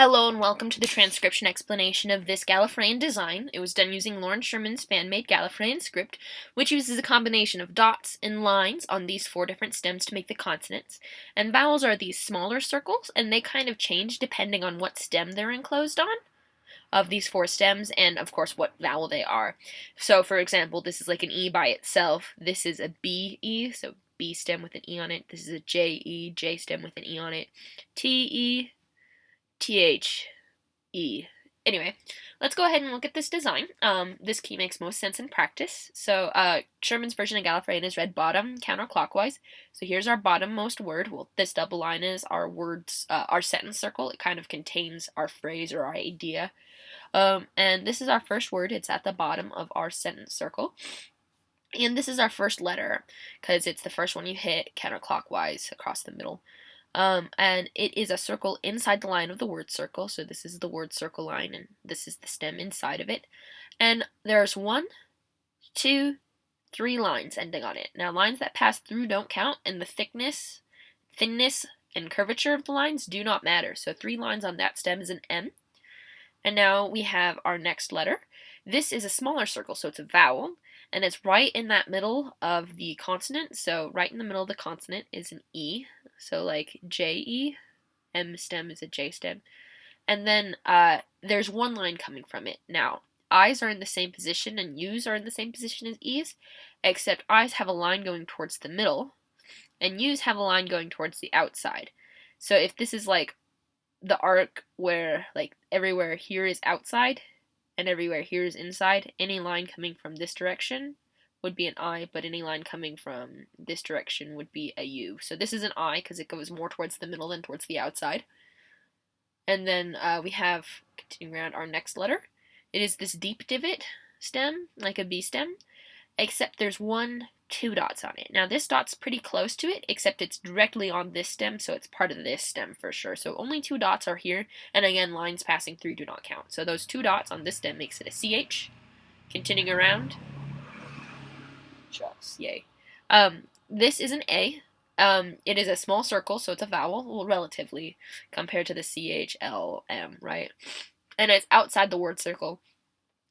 Hello and welcome to the transcription explanation of this Gallifreyan design. It was done using Loren Sherman's fan-made Gallifreyan script, which uses a combination of dots and lines on these 4 different stems to make the consonants. And vowels are these smaller circles, and they kind of change depending on what stem they're enclosed on of these 4 stems, and of course what vowel they are. So for example, this is like an E by itself. This is a B-E, so B stem with an E on it. This is a J-E, J stem with an E on it. T-E, T-H-E. Anyway, let's go ahead and look at this design. This key makes most sense in practice. So Sherman's version of Gallifreyan is read bottom counterclockwise. So here's our bottommost word. Well, this double line is our words, our sentence circle. It kind of contains our phrase or our idea. And this is our first word. It's at the bottom of our sentence circle. And this is our first letter because it's the first one you hit counterclockwise across the middle. And it is a circle inside the line of the word circle. So this is the word circle line, and this is the stem inside of it. And there's 1, 2, 3 lines ending on it. Now, lines that pass through don't count, and the thickness, and curvature of the lines do not matter. So 3 lines on that stem is an M. And now we have our next letter. This is a smaller circle, so it's a vowel, and it's right in that middle of the consonant. So right in the middle of the consonant is an E, so like J-E, M stem is a J stem, and then there's 1 line coming from it. Now, I's are in the same position and U's are in the same position as E's, except I's have a line going towards the middle, and U's have a line going towards the outside. So if this is like the arc where like everywhere here is outside and everywhere here is inside, any line coming from this direction would be an I, but any line coming from this direction would be a U. So this is an I because it goes more towards the middle than towards the outside. And then we have, continuing around, our next letter. It is this deep divot stem, like a B stem, except there's 1, 2 dots on it. Now this dot's pretty close to it, except it's directly on this stem, so it's part of this stem for sure. So only 2 dots are here, and again, lines passing through do not count. So those 2 dots on this stem makes it a CH. Continuing around. Shucks, yay. This is an A. It is a small circle, so it's a vowel, well, relatively, compared to the C-H-L-M, right? And it's outside the word circle,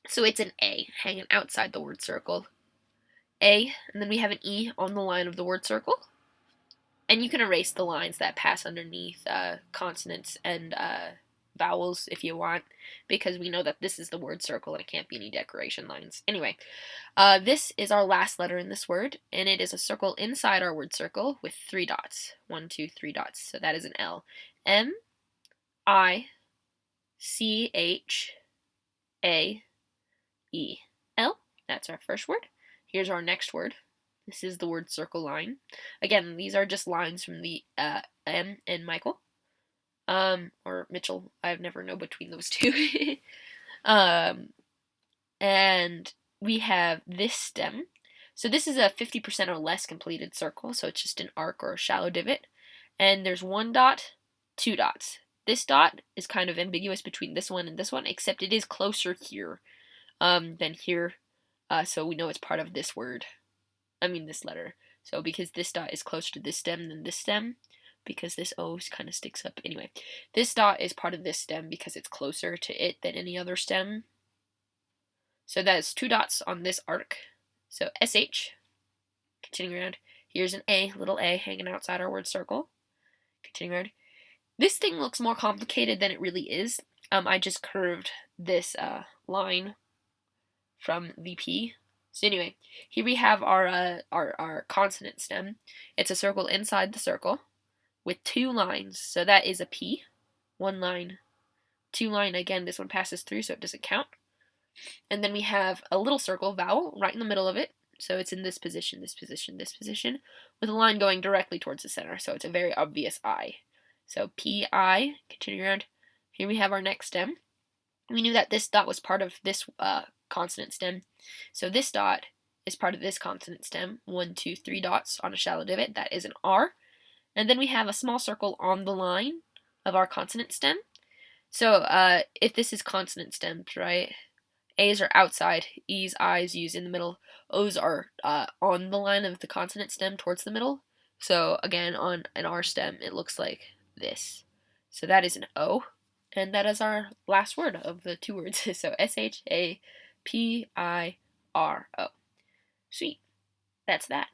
so it's an A, hanging outside the word circle. A, and then we have an E on the line of the word circle. And you can erase the lines that pass underneath consonants and vowels if you want, because we know that this is the word circle and it can't be any decoration lines. Anyway, this is our last letter in this word, and it is a circle inside our word circle with 3 dots. 1, 2, 3 dots. So that is an L. M, I, C, H, A, E. L. That's our first word. Here's our next word. This is the word circle line. Again, these are just lines from the M and Michael. Or Mitchell. I've never known between those 2. And we have this stem. So this is a 50% or less completed circle, so it's just an arc or a shallow divot. And there's 1 dot, 2 dots. This dot is kind of ambiguous between this one and this one, except it is closer here than here. So we know it's part of this word. This letter. So because this dot is closer to this stem than this stem, because this O kind of sticks up. Anyway, this dot is part of this stem because it's closer to it than any other stem. So that's 2 dots on this arc. So SH. Continuing around. Here's an A, little a, hanging outside our word circle. Continuing around. This thing looks more complicated than it really is. I just curved this line from the P. So anyway, here we have our consonant stem. It's a circle inside the circle with 2 lines. So that is a P. 1 line, 2 line. Again, this one passes through, so it doesn't count. And then we have a little circle vowel right in the middle of it. So it's in this position, this position, this position, with a line going directly towards the center. So it's a very obvious I. So P-I, continue around. Here we have our next stem. We knew that this dot was part of this consonant stem. So this dot is part of this consonant stem. 1, 2, 3 dots on a shallow divot. That is an R. And then we have a small circle on the line of our consonant stem. So if this is consonant stems, right? A's are outside, E's, I's, U's in the middle. O's are on the line of the consonant stem towards the middle. So again, on an R stem, it looks like this. So that is an O. And that is our last word of the 2 words. So Shapiro. Sweet. That's that.